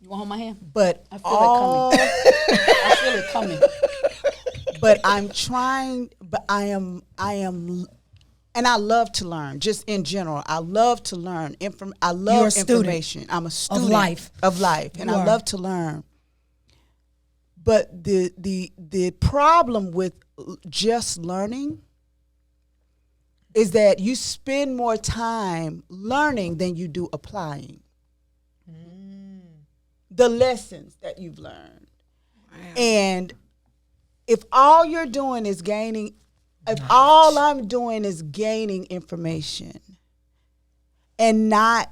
C: You want to hold my hand?
B: But
C: I feel I feel it coming.
B: But I'm trying. But I am, and I love to learn. Just in general, I love to learn. I love
D: You're a student
B: information. I'm a student
D: of life.
B: and
D: You
B: I
D: are.
B: love to learn. But the problem with just learning is that you spend more time learning than you do applying the lessons that you've learned. And if all you're doing is if all I'm doing is gaining information and not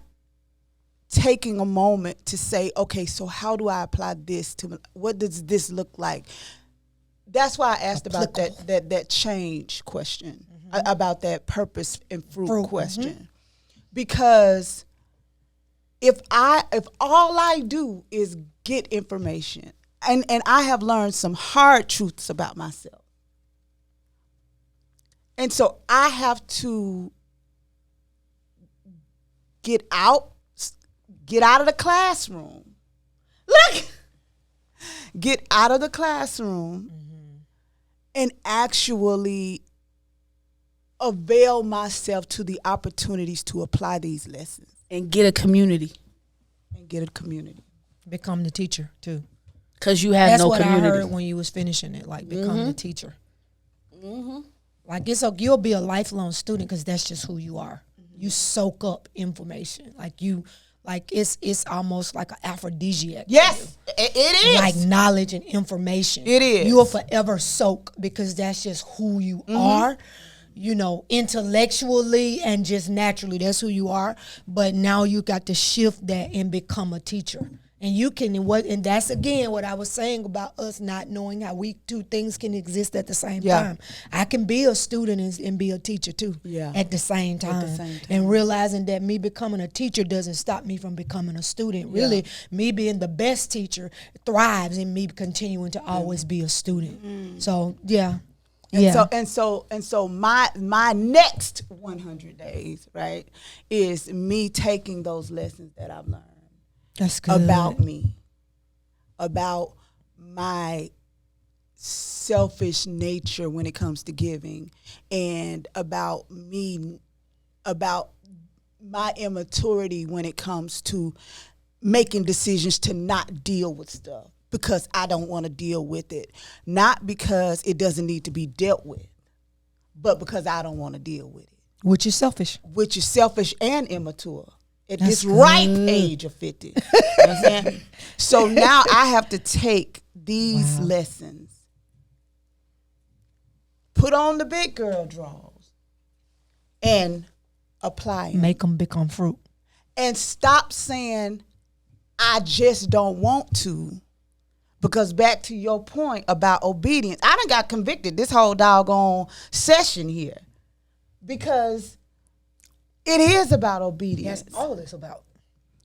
B: taking a moment to say, okay, so how do I apply this to, what does this look like? That's why I asked about that change question, about that purpose and fruit question. Because if all I do is get information, and I have learned some hard truths about myself, and so I have to get out of the classroom. Look, get out of the classroom and actually avail myself to the opportunities to apply these lessons
C: And get a community.
B: and get a community.
D: Become the teacher too.
C: Because you have
D: That's
C: no
D: what
C: community.
D: I heard when you was finishing it. Like become the teacher. Like you'll be a lifelong student because that's just who you are. You soak up information. It's almost like an aphrodisiac.
B: Yes, it is.
D: Like knowledge and information.
B: It is.
D: You will forever soak because that's just who you are. You know, intellectually and just naturally, that's who you are. But now you got to shift that and become a teacher. And you can, and that's again what I was saying about us not knowing how two things can exist at the same time. I can be a student and be a teacher too at the same time. And realizing that me becoming a teacher doesn't stop me from becoming a student. Really, me being the best teacher thrives in me continuing to always be a student. So, yeah.
B: And so my next 100 days, right, is me taking those lessons that I've learned.
D: That's good.
B: About me, about my selfish nature when it comes to giving, and about me, about my immaturity when it comes to making decisions to not deal with stuff because I don't want to deal with it. Not because it doesn't need to be dealt with, but because I don't want to deal with it.
D: Which is selfish.
B: Which is selfish and immature. At
D: That's
B: this
D: good.
B: ripe age of 50. You know what I'm saying? So now I have to take these lessons, put on the big girl drawers, and apply them.
D: Make them become fruit.
B: And stop saying, I just don't want to. Because back to your point about obedience, I done got convicted this whole doggone session here. Because it is about obedience.
D: That's all it's about.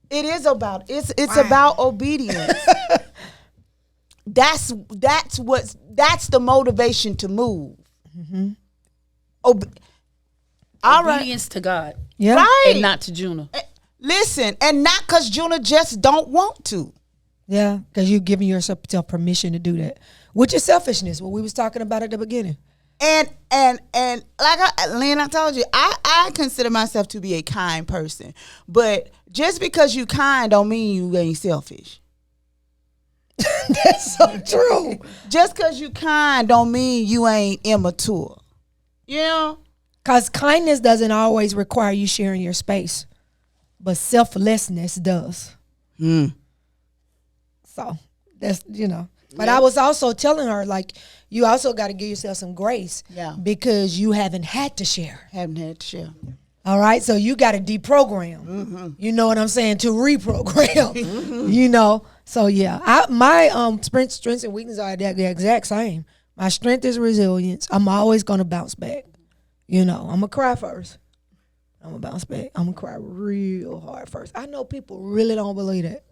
B: It is about it's about obedience. That's the motivation to move. All right.
C: Obedience to God.
D: Yeah.
B: Right.
C: And not to Juna.
B: Listen, and not because Juna just don't want to.
D: Yeah, because you're giving yourself permission to do that, which is selfishness. What we was talking about at the beginning.
B: And like Lynn, I told you, I consider myself to be a kind person. But just because you kind don't mean you ain't selfish.
D: That's so true.
B: Just because you kind don't mean you ain't immature. You know?
D: Because kindness doesn't always require you sharing your space, but selflessness does. So that's, But I was also telling her, like, you also got to give yourself some grace.
B: Yeah.
D: Because you haven't had to share.
B: Haven't had to share.
D: All right. So you got to deprogram. You know what I'm saying? To reprogram. So yeah. My strengths and weaknesses are the exact same. My strength is resilience. I'm always gonna bounce back. I'm gonna cry first. I'm gonna bounce back. I'm gonna cry real hard first. I know people really don't believe that.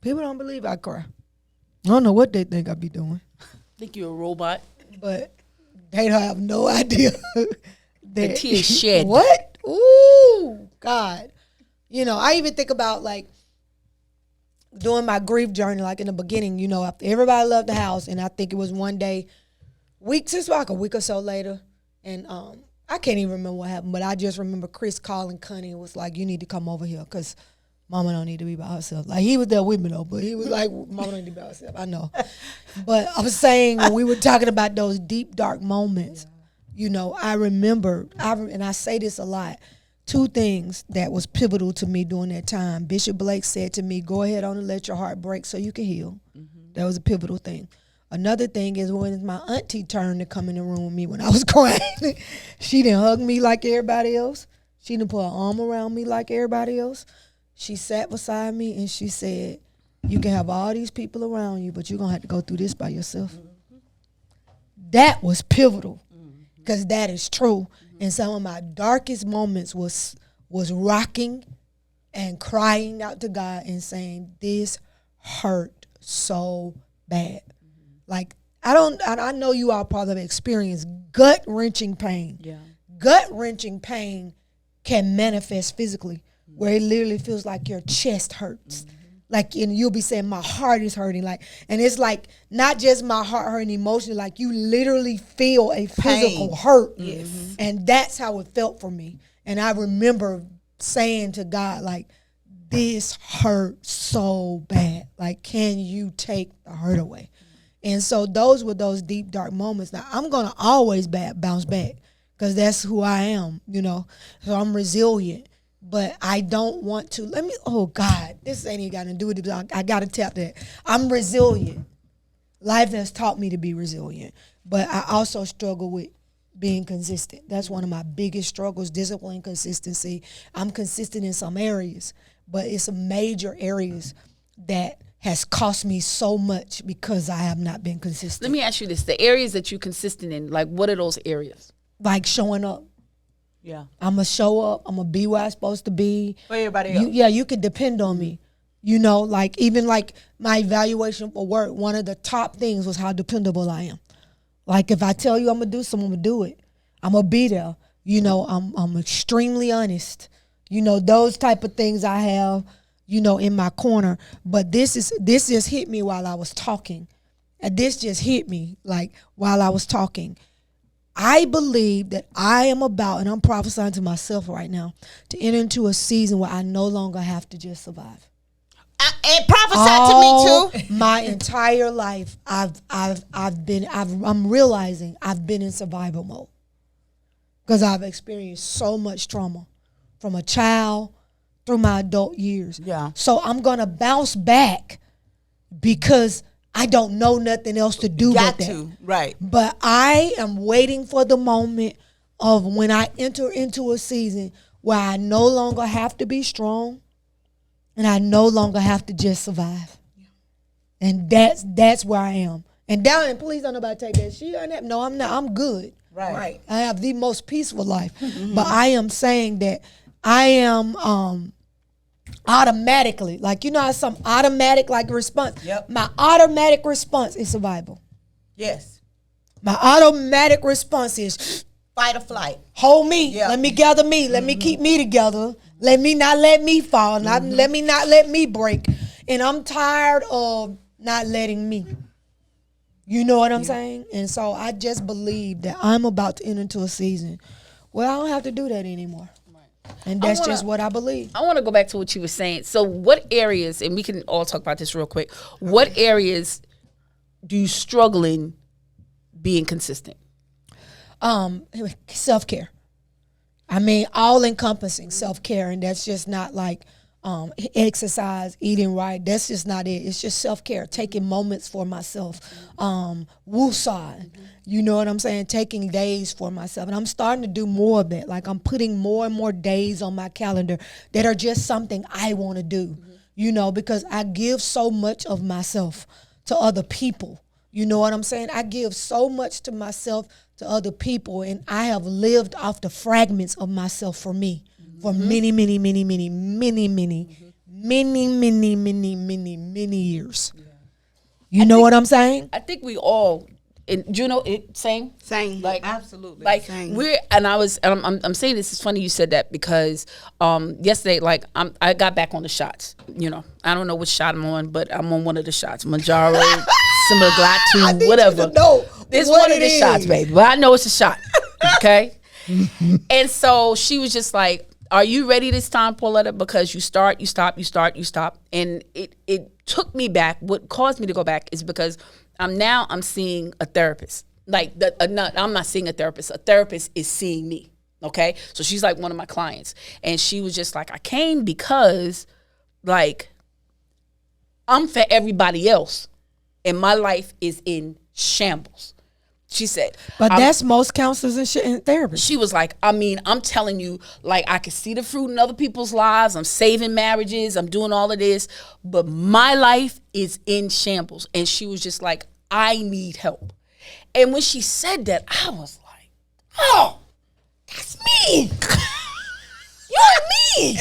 D: People don't believe I cry. I don't know what they think I be doing.
C: Think you're a robot.
D: But they don't have no idea.
C: The tears shed.
D: What? Ooh, God. I even think about, like, doing my grief journey, like in the beginning, you know, after everybody left the house, and I think it was one day, it's like a week or so later, and I can't even remember what happened, but I just remember Chris calling Connie and was like, "You need to come over here because Mama don't need to be by herself." Like, he was there with me though, but he was like, "Mama don't need to be by herself." I know, but I was saying when we were talking about those deep dark moments, you know, I remember, and I say this a lot. Two things that was pivotal to me during that time. Bishop Blake said to me, "Go ahead on and let your heart break so you can heal." That was a pivotal thing. Another thing is when my auntie turned to come in the room with me when I was crying. She didn't hug me like everybody else. She didn't put her arm around me like everybody else. She sat beside me and she said, "You can have all these people around you, but you're going to have to go through this by yourself." That was pivotal, because that is true. And some of my darkest moments was rocking and crying out to God and saying, "This hurt so bad." Like, I know you all probably experienced gut-wrenching pain.
C: Yeah.
D: Gut-wrenching pain can manifest physically, where it literally feels like your chest hurts. Like, and you'll be saying, "My heart is hurting." Like, and it's like not just my heart hurting emotionally, like you literally feel a physical hurt.
B: Yes.
D: And that's how it felt for me. And I remember saying to God, like, "This hurt so bad. Like, can you take the hurt away?" And so those were those deep, dark moments. Now, I'm going to always bounce back, because that's who I am, you know. So I'm resilient. But I don't want to, oh God, this ain't even got to do with it. I got to tap that. I'm resilient. Life has taught me to be resilient. But I also struggle with being consistent. That's one of my biggest struggles, discipline, consistency. I'm consistent in some areas, but it's some major areas that has cost me so much because I have not been consistent.
C: Let me ask you this. The areas that you're consistent in, like, what are those areas?
D: Like showing up.
B: Yeah.
D: I'm going to show up. I'm going to be where I'm supposed to be.
B: For everybody else.
D: You can depend on me. You know, like even like my evaluation for work, one of the top things was how dependable I am. Like, if I tell you I'm going to do something, I'm going to do it. I'm going to be there. You know, I'm extremely honest. You know, those type of things I have, you know, in my corner. But this just hit me while I was talking. And this just hit me, like, while I was talking. I believe that I am about, and I'm prophesying to myself right now, to enter into a season where I no longer have to just survive.
B: And prophesy to me too.
D: My entire life, I'm realizing I've been in survival mode, because I've experienced so much trauma from a child through my adult years.
B: Yeah.
D: So I'm gonna bounce back because I don't know nothing else to do
B: Got
D: but that.
B: to. Right.
D: But I am waiting for the moment of when I enter into a season where I no longer have to be strong and I no longer have to just survive. And that's where I am. And down, and please don't nobody take that shit on that. No, I'm not. I'm good.
B: Right.
D: I have the most peaceful life. But I am saying that I am automatically, like, you know how some automatic like response.
B: Yep.
D: My automatic response is survival.
B: Yes.
D: My automatic response is
B: Fight or flight.
D: hold me.
B: Yeah.
D: Let me gather me. Let me keep me together. Let me not let me fall. Let me not let me break. And I'm tired of not letting me. You know what I'm saying? And so I just believe that I'm about to enter into a season where I don't have to do that anymore. And that's just what I believe.
C: I want to go back to what you were saying. So what areas, and we can all talk about this real quick, what areas do you struggle in being consistent?
D: Self-care. I mean, all-encompassing self-care, and that's just not like exercise, eating right. That's just not it. It's just self-care, taking moments for myself. Woosah, you know what I'm saying? Taking days for myself. And I'm starting to do more of that. Like, I'm putting more and more days on my calendar that are just something I want to do, you know, because I give so much of myself to other people. You know what I'm saying? I give so much to myself, to other people, and I have lived off the fragments of myself for me for many years. You know what I'm saying?
C: I think we all and Juno, same. Like
B: absolutely.
C: Like
E: Same.
C: I'm saying this is funny you said that because yesterday, like I got back on the shots. You know, I don't know which shot I'm on, but I'm on one of the shots. Manjaro, Semaglutide, whatever. It's one of the shots, baby. But I know it's a shot. Okay. And so she was just like, "Are you ready this time, Pauletta? Because you start, you stop, you start, you stop." And it took me back. What caused me to go back is because I'm seeing a therapist. Like I'm not seeing a therapist. A therapist is seeing me. Okay, so she's like one of my clients, and she was just like, I came because, like, I'm for everybody else, and my life is in shambles. She said,
D: But that's most counselors and shit and therapists.
C: she was like, I mean, I'm telling you, like, I can see the fruit in other people's lives. I'm saving marriages. I'm doing all of this. But my life is in shambles. And she was just like, I need help. And when she said that, I was like, oh, that's me. You're me.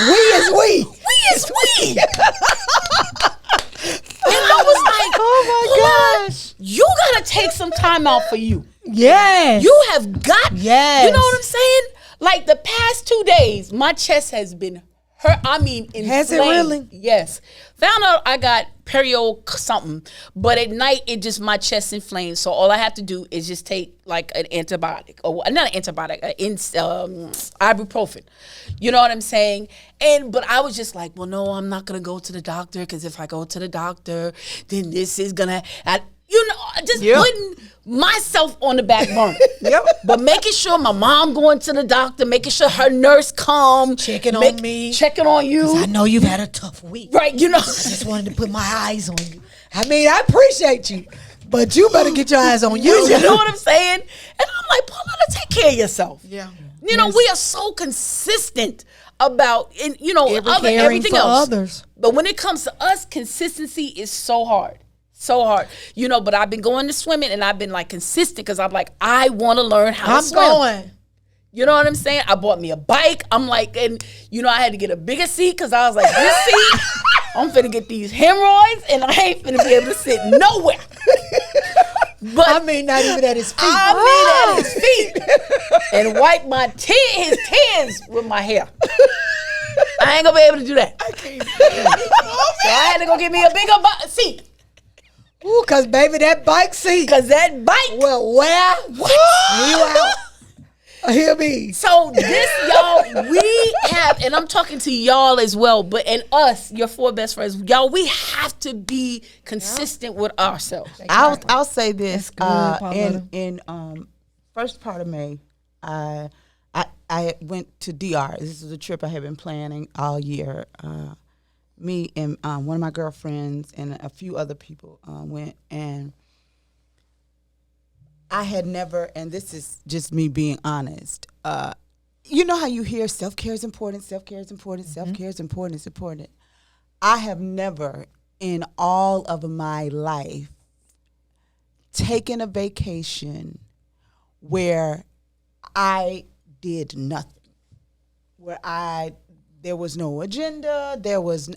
D: We is we.
C: We is we. And I was like, oh my gosh. You got to take some time out for you.
D: Yes.
C: You have got,
D: Yes.
C: you know what I'm saying? Like the past 2 days, my chest has been hurt. I mean, inflamed.
D: Has it really?
C: Yes. Found out I got perio something, but at night it just my chest inflamed. So all I have to do is just take like an antibiotic, or not an antibiotic, ibuprofen. You know what I'm saying? But I was just like, well, no, I'm not gonna go to the doctor because if I go to the doctor, then this is gonna. Putting myself on the back burner. But making sure my mom going to the doctor, making sure her nurse come.
D: Checking on me.
C: Checking on you.
D: I know you've had a tough week.
C: Right, you know.
D: I just wanted to put my eyes on you. I mean, I appreciate you, but you better get your eyes on you.
C: You know what I'm saying? And I'm like, Pauletta, take care of yourself.
E: Yeah.
C: You know, we are so consistent about,
D: Caring
C: everything
D: for
C: else.
D: others.
C: But when it comes to us, consistency is so hard. So hard, but I've been going to swimming and I've been like consistent because I'm like, I want to learn how to swim.
D: going.
C: You know what I'm saying? I bought me a bike. I'm like, and I had to get a bigger seat because I was like, this seat, I'm finna get these hemorrhoids and I ain't finna be able to sit nowhere. But
D: I mean, not even at his feet.
C: I mean, at his feet and wipe his tears with my hair. I ain't gonna be able to do that. I can't. So I had to go get me a bigger seat.
D: Ooh, cause baby, that bike seat.
C: Cause that bike.
D: Well, where? What? He'll be.
C: So this, y'all, we have, and I'm talking to y'all as well, and us, your 4 best friends, y'all, we have to be consistent with ourselves.
B: I'll say this.
D: good,
B: In first part of May, I went to DR. This was a trip I had been planning all year. Me and one of my girlfriends and a few other people went, and I had never, and this is just me being honest, you know how you hear self-care is important, self-care is important, self-care is important, it's important. I have never in all of my life taken a vacation where I did nothing, where there was no agenda.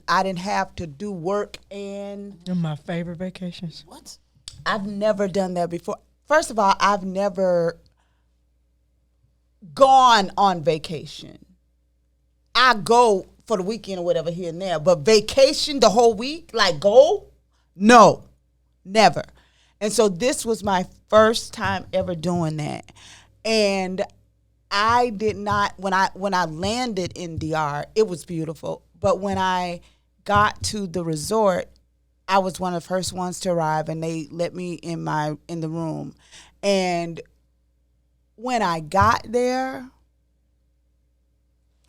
B: I didn't have to do work, and
D: They're my favorite vacations.
C: What?
B: I've never done that before. First of all, I've never gone on vacation. I go for the weekend or whatever here and there, but vacation the whole week, like go? No, never. And so this was my first time ever doing that. And I did not, when I landed in DR, it was beautiful. But when I got to the resort, I was one of the first ones to arrive, and they let me in the room. And when I got there,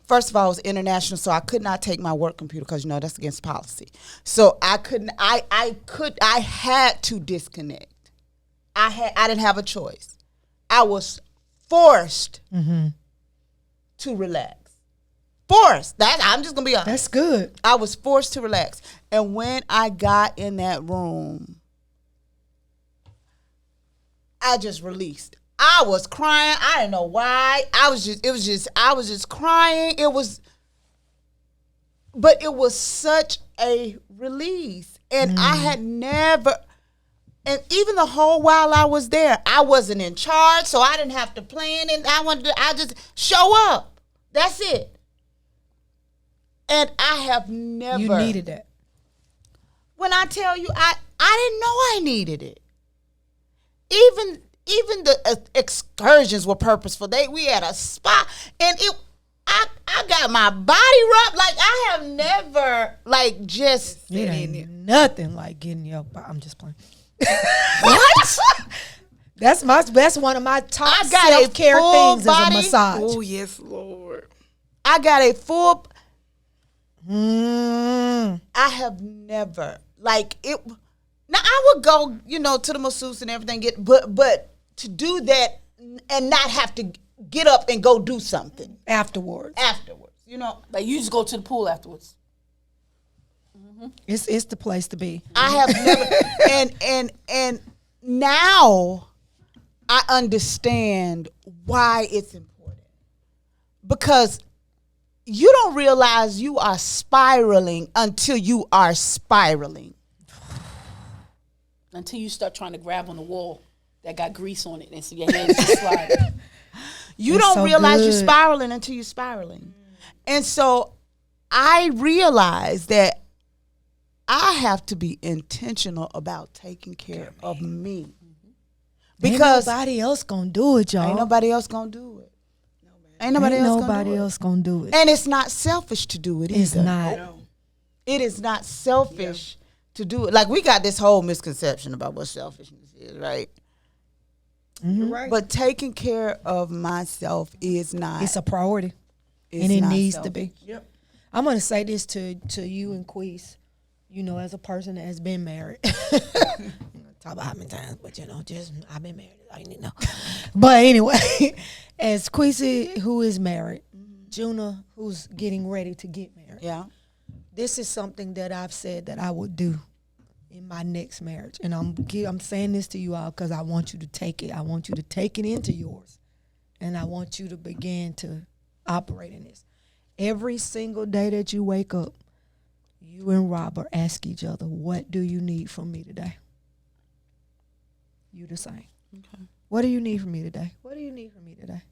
B: first of all, it was international, so I could not take my work computer because that's against policy. So I couldn't. I had to disconnect. I didn't have a choice. I was forced to relax. Forced. I'm just gonna be honest.
D: That's good.
B: I was forced to relax. And when I got in that room, I just released. I was crying. I didn't know why. I was just crying. But it was such a release. And I had never, And even the whole while I was there, I wasn't in charge, so I didn't have to plan, and I just show up. That's it. And I have never.
D: You needed that.
B: When I tell you, I didn't know I needed it. Even the excursions were purposeful. We had a spa, and I got my body rubbed. Like, I have never, like, just.
D: It ain't nothing like getting your. I'm just playing.
B: What?
D: That's one of my top
B: I got a
D: self-care
B: full
D: things
B: body-
D: is a massage.
E: Oh, yes, Lord.
B: I got a full.
D: Mm.
B: I have never, like, it. Now, I would go, to the masseuse and everything, but to do that and not have to get up and go do something
D: Afterwards.
C: Like, you just go to the pool afterwards.
D: It's the place to be.
B: I have never, and now I understand why it's important, because you don't realize you are spiraling until you are spiraling.
C: Until you start trying to grab on the wall that got grease on it, and so your hands just slide.
B: You
D: That's
B: don't
D: so
B: realize you're
D: good.
B: spiraling until you're spiraling. And so I realized that I have to be intentional about taking care of me. Because
D: ain't nobody else gonna do it, y'all.
B: ain't nobody else gonna do it. Ain't nobody else
D: gonna do it.
B: And it's not selfish to do it
D: It's
B: either.
D: not.
B: It is not selfish to do it. Like, we got this whole misconception about what selfishness is, right?
D: Mm-hmm.
E: Right.
B: But taking care of myself is not.
D: It's a priority,
B: it's
D: and it
B: not
D: needs to
B: selfish.
D: be. Yep. I'm gonna say this to you and Queese, as a person that has been married. Talk about how many times, but just I've been married. I need to know. But anyway, as Queese, who is married, Juna, who's getting ready to get married.
B: Yeah.
D: This is something that I've said that I would do in my next marriage, and I'm saying this to you all because I want you to take it. I want you to take it into yours, and I want you to begin to operate in this. Every single day that you wake up, you and Robert ask each other, "What do you need from me today?" You the same.
B: Okay.
D: What do you need from me today? What do you need from me today?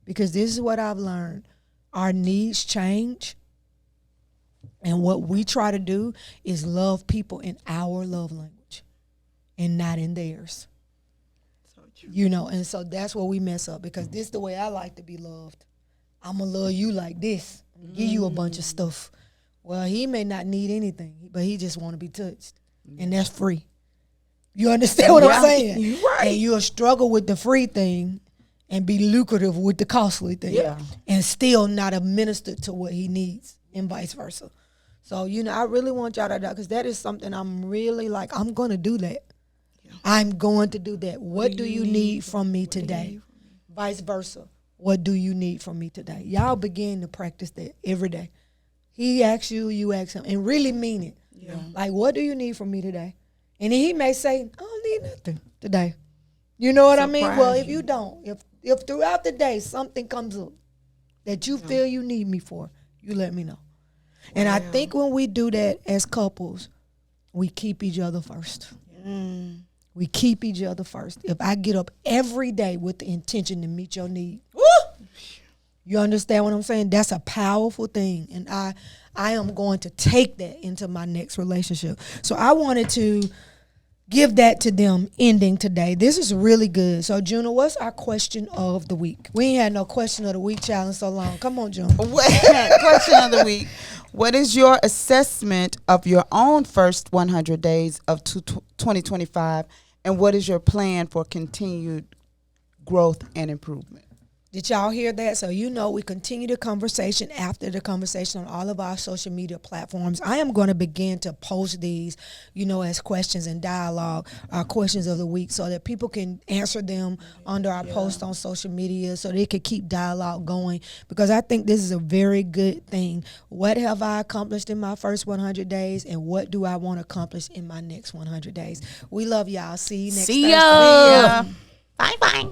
D: Because this is what I've learned. Our needs change. And what we try to do is love people in our love language and not in theirs.
E: So true.
D: And so that's where we mess up, because this is the way I like to be loved. I'm going to love you like this. Give you a bunch of stuff. Well, he may not need anything, but he just want to be touched. And that's free. You understand what I'm saying?
E: You're right.
D: And you'll struggle with the free thing and be lucrative with the costly thing.
B: Yeah.
D: And still not administer to what he needs, and vice versa. So, I really want y'all to do, because that is something I'm really like, I'm going to do that. Yeah. I'm going to do that. What do you need from me today? Vice versa. What do you need from me today? Y'all begin to practice that every day. He asks you, you ask him, and really mean it.
B: Yeah.
D: Like, what do you need from me today? And he may say, I don't need nothing today. You know what I mean? Well, if you don't, if throughout the day something comes up that you feel you need me for, you let me know. And I think when we do that as couples, we keep each other first. We keep each other first. If I get up every day with the intention to meet your need, you understand what I'm saying? That's a powerful thing. And I am going to take that into my next relationship. So I wanted to give that to them ending today. This is really good. So, Juna, what's our question of the week? We ain't had no question of the week challenge so long. Come on, Juna.
B: Question of the week. What is your assessment of your own first 100 days of 2025, and what is your plan for continued growth and improvement?
D: Did y'all hear that? So we continue the conversation after the conversation on all of our social media platforms. I am going to begin to post these, as questions and dialogue, our questions of the week, so that people can answer them under our post on social media, so they can keep dialogue going, because I think this is a very good thing. What have I accomplished in my first 100 days, and what do I want to accomplish in my next 100 days? We love y'all. See you next Thursday.
B: See ya. Bye-bye.